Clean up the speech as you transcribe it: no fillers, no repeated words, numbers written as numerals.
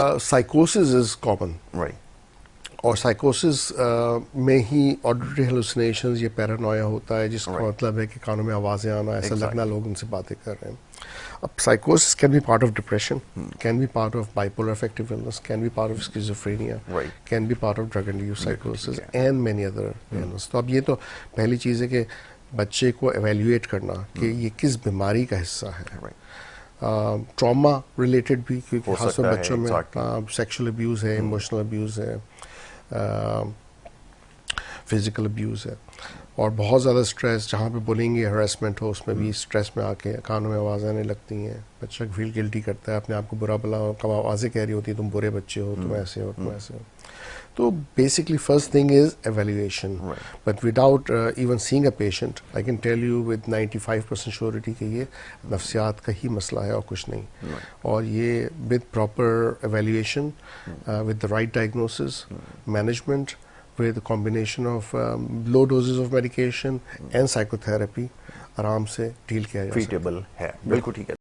Psychosis is common. Right. اور سائیکوسس میں ہی auditory hallucinations یہ پیرانویا ہوتا ہے جس کا مطلب ہے کہ کانوں میں آوازیں آنا, ایسا لگنا لوگ ان سے باتیں کر رہے ہیں. اب سائیکوسس can be part of depression, can be part of bipolar affective illness, can be part of schizophrenia, can be part of drug induced سائیکوسس اینڈ مینی ادر illness. تو اب یہ تو پہلی چیز ہے کہ بچے کو ایویلیویٹ کرنا کہ یہ کس بیماری کا حصہ ہے. ٹراما ریلیٹڈ بھی, کیونکہ خاص طور بچوں میں سیکشل ابیوز ہے, ایموشنل ابیوز ہے, فزیکل ابیوز ہے, اور بہت زیادہ اسٹریس جہاں پہ بولیں گے ہراسمنٹ ہو اس میں بھی اسٹریس میں آ کے کانوں میں آوازیں آنے لگتی ہیں, بچہ فیل گلٹی کرتا ہے, اپنے آپ کو برا بلا آوازیں کہہ رہی ہوتی ہیں تم برے بچے ہو, تم ایسے ہو, تم ایسے ہو. تو basically first thing is evaluation, but without even seeing a patient I can tell you with 95% surety کہ یہ نفسیات کا ہی مسئلہ ہے اور کچھ نہیں. اور یہ with proper evaluation, with the right diagnosis, management, with a combination of low doses of medication and psychotherapy آرام سے ڈیل کیا جا سکتا ہے. ٹریٹیبل ہے. بالکل ٹھیک ہے.